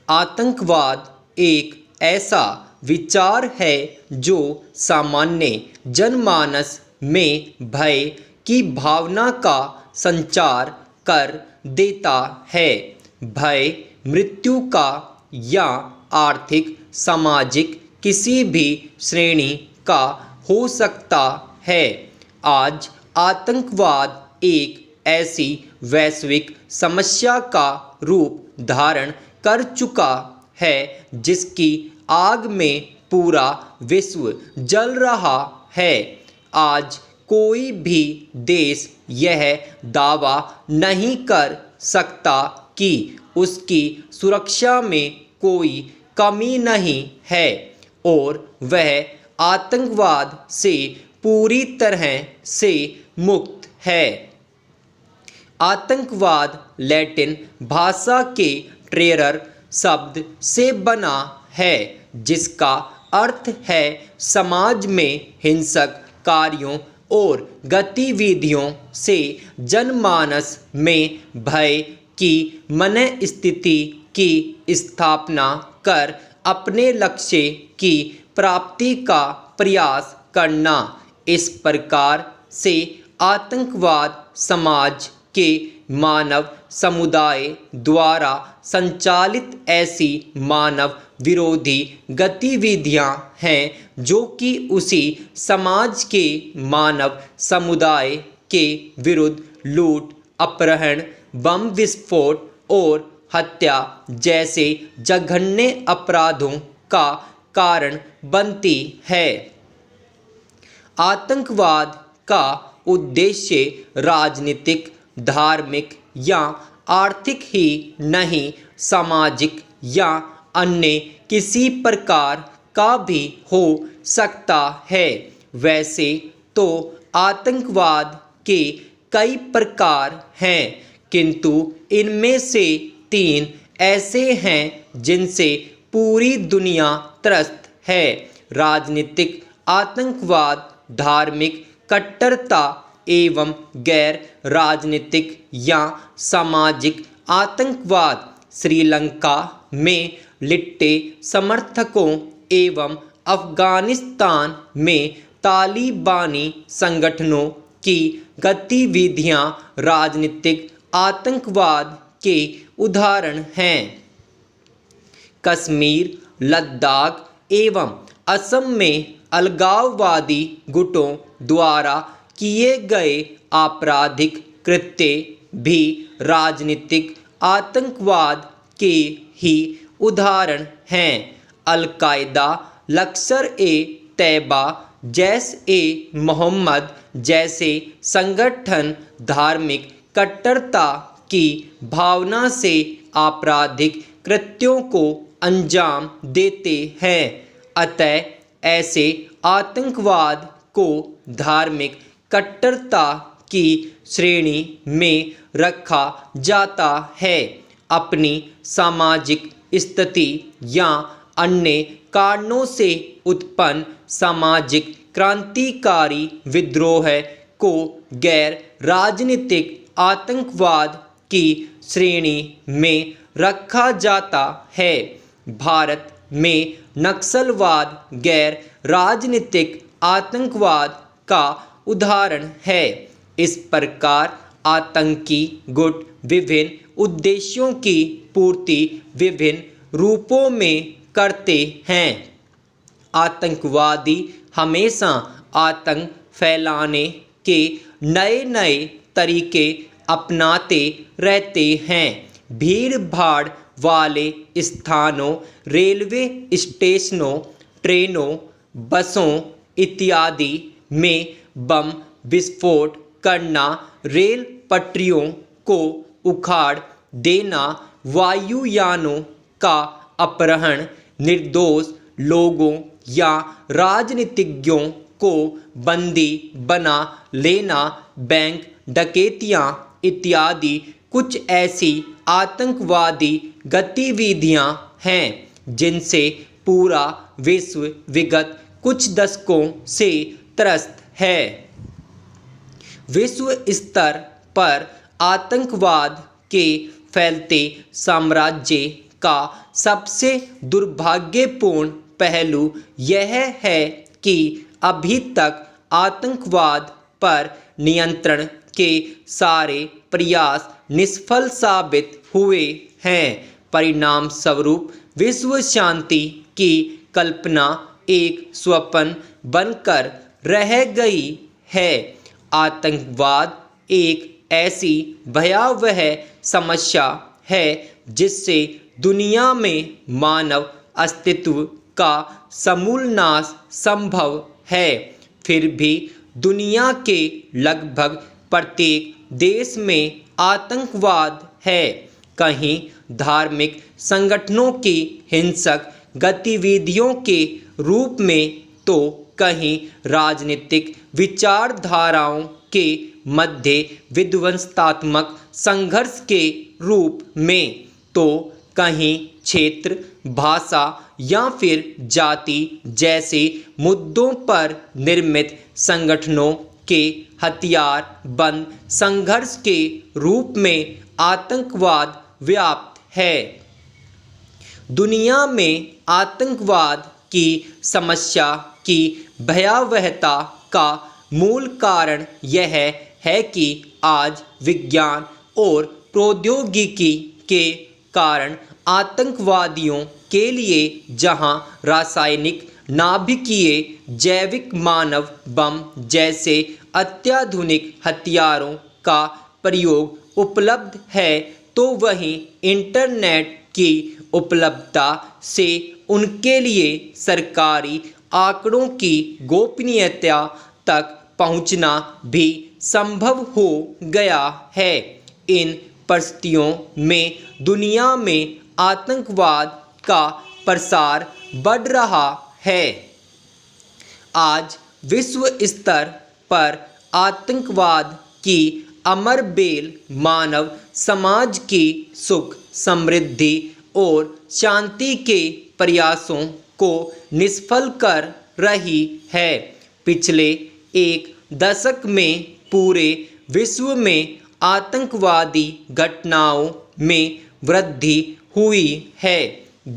आतंकवाद एक ऐसा विचार है जो सामान्य जनमानस में भय की भावना का संचार कर देता है। भय मृत्यु का या आर्थिक सामाजिक किसी भी श्रेणी का हो सकता है। आज आतंकवाद एक ऐसी वैश्विक समस्या का रूप धारण कर चुका है जिसकी आग में पूरा विश्व जल रहा है। आज कोई भी देश यह दावा नहीं कर सकता कि उसकी सुरक्षा में कोई कमी नहीं है और वह आतंकवाद से पूरी तरह से मुक्त है। आतंकवाद लैटिन भाषा के टेरर शब्द से बना है जिसका अर्थ है समाज में हिंसक कार्यों और गतिविधियों से जनमानस में भय की मनस्थिति की स्थापना कर अपने लक्ष्य की प्राप्ति का प्रयास करना। इस प्रकार से आतंकवाद समाज के मानव समुदाय द्वारा संचालित ऐसी मानव विरोधी गतिविधियां हैं जो कि उसी समाज के मानव समुदाय के विरुद्ध लूट, अपहरण, बम विस्फोट और हत्या जैसे जघन्य अपराधों का कारण बनती है। आतंकवाद का उद्देश्य राजनीतिक, धार्मिक या आर्थिक ही नहीं, सामाजिक या अन्य किसी प्रकार का भी हो सकता है। वैसे तो आतंकवाद के कई प्रकार हैं, किंतु इनमें से 3 ऐसे हैं जिनसे पूरी दुनिया त्रस्त है। राजनीतिक आतंकवाद, धार्मिक कट्टरता एवं गैर राजनीतिक या सामाजिक आतंकवाद। श्रीलंका में लिट्टे समर्थकों एवं अफगानिस्तान में तालिबानी संगठनों की गतिविधियां राजनीतिक आतंकवाद के उदाहरण हैं। कश्मीर, लद्दाख एवं असम में अलगाववादी गुटों द्वारा किए गए आपराधिक कृत्य भी राजनीतिक आतंकवाद के ही उदाहरण हैं। अल-कायदा, लश्कर-ए-तैयबा, जैश-ए-मोहम्मद जैसे संगठन धार्मिक कट्टरता की भावना से आपराधिक कृत्यों को अंजाम देते हैं। अतः ऐसे आतंकवाद को धार्मिक कट्टरता की श्रेणी में रखा जाता है। अपनी सामाजिक स्थिति या अन्य कारणों से उत्पन्न सामाजिक क्रांतिकारी विद्रोह को गैर राजनीतिक आतंकवाद की श्रेणी में रखा जाता है। भारत में नक्सलवाद गैर राजनीतिक आतंकवाद का उदाहरण है। इस प्रकार आतंकी गुट विभिन्न उद्देश्यों की पूर्ति विभिन्न रूपों में करते हैं। आतंकवादी हमेशा आतंक फैलाने के नए नए तरीके अपनाते रहते हैं। भीड़ भाड़ वाले स्थानों, रेलवे स्टेशनों, ट्रेनों, बसों इत्यादि में बम विस्फोट करना, रेल पटरियों को उखाड़ देना, वायुयानों का अपहरण, निर्दोष लोगों या राजनीतिज्ञों को बंदी बना लेना, बैंक डकैतियां इत्यादि कुछ ऐसी आतंकवादी गतिविधियां हैं जिनसे पूरा विश्व विगत कुछ दशकों से त्रस्त है। विश्व स्तर पर आतंकवाद के फैलते साम्राज्य का सबसे दुर्भाग्यपूर्ण पहलू यह है कि अभी तक आतंकवाद पर नियंत्रण के सारे प्रयास निष्फल साबित हुए हैं। परिणाम स्वरूप विश्व शांति की कल्पना एक स्वप्न बनकर रह गई है। आतंकवाद एक ऐसी भयावह समस्या है जिससे दुनिया में मानव अस्तित्व का समूल नाश संभव है। फिर भी दुनिया के लगभग प्रत्येक देश में आतंकवाद है, कहीं धार्मिक संगठनों की हिंसक गतिविधियों के रूप में तो कहीं राजनीतिक विचारधाराओं के मध्य विध्वंसात्मक संघर्ष के रूप में, तो कहीं क्षेत्र, भाषा या फिर जाति जैसे मुद्दों पर निर्मित संगठनों के हथियार बंद संघर्ष के रूप में आतंकवाद व्याप्त है। दुनिया में आतंकवाद की समस्या की भयावहता का मूल कारण यह है कि आज विज्ञान और प्रौद्योगिकी के कारण आतंकवादियों के लिए जहां रासायनिक, नाभिकीय, जैविक, मानव बम जैसे अत्याधुनिक हथियारों का प्रयोग उपलब्ध है, तो वहीं इंटरनेट की उपलब्धता से उनके लिए सरकारी आंकड़ों की गोपनीयता तक पहुंचना भी संभव हो गया है। इन परिस्थितियों में दुनिया में आतंकवाद का प्रसार बढ़ रहा है। आज विश्व स्तर पर आतंकवाद की अमर बेल मानव समाज की सुख, समृद्धि और शांति के प्रयासों को निष्फल कर रही है। पिछले एक दशक में पूरे विश्व में आतंकवादी घटनाओं में वृद्धि हुई है।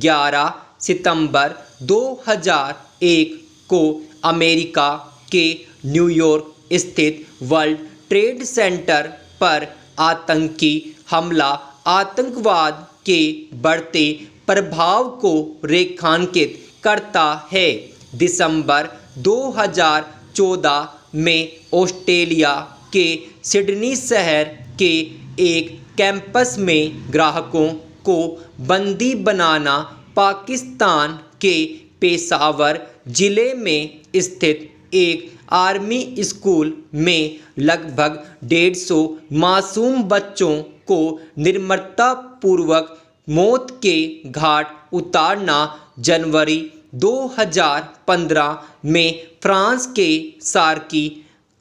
11 सितंबर 2001 को अमेरिका के न्यूयॉर्क स्थित वर्ल्ड ट्रेड सेंटर पर आतंकी हमला आतंकवाद के बढ़ते प्रभाव को रेखांकित करता है। दिसंबर 2014 में ऑस्ट्रेलिया के सिडनी शहर के एक कैंपस में ग्राहकों को बंदी बनाना, पाकिस्तान के पेशावर जिले में स्थित एक आर्मी स्कूल में लगभग 150 मासूम बच्चों को निर्ममतापूर्वक मौत के घाट उतारना, जनवरी 2015 में फ्रांस के सार्की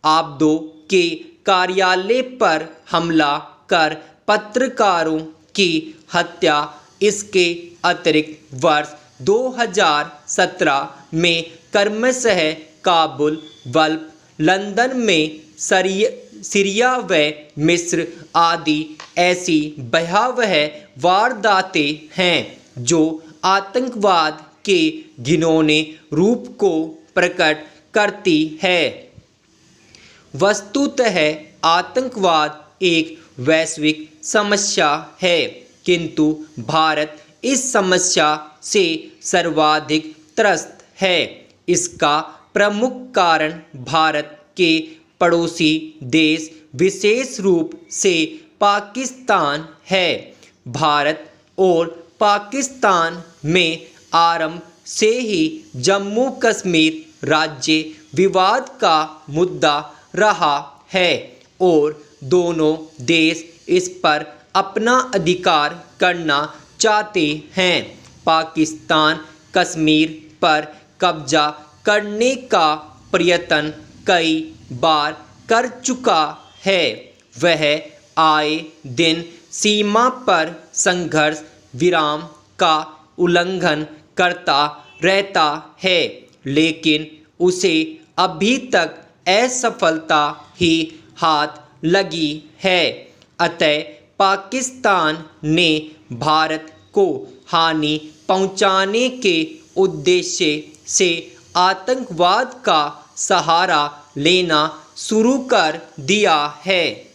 आब्दो के कार्यालय पर हमला कर पत्रकारों की हत्या। इसके अतिरिक्त वर्ष 2017 में क्रमशः काबुल, बल्ब, लंदन में सीरिया व मिस्र आदि ऐसी भयावह वारदातें हैं जो आतंकवाद के घिनौने रूप को प्रकट करती है। वस्तुतः आतंकवाद एक वैश्विक समस्या है, किंतु भारत इस समस्या से सर्वाधिक त्रस्त है। इसका प्रमुख कारण भारत के पड़ोसी देश, विशेष रूप से पाकिस्तान है। भारत और पाकिस्तान में आरंभ से ही जम्मू कश्मीर राज्य विवाद का मुद्दा रहा है और दोनों देश इस पर अपना अधिकार करना चाहते हैं। पाकिस्तान कश्मीर पर कब्जा करने का प्रयत्न कई बार कर चुका है। वह आए दिन सीमा पर संघर्ष विराम का उल्लंघन करता रहता है, लेकिन उसे अभी तक असफलता ही हाथ लगी है। अतः पाकिस्तान ने भारत को हानि पहुंचाने के उद्देश्य से आतंकवाद का सहारा लेना शुरू कर दिया है।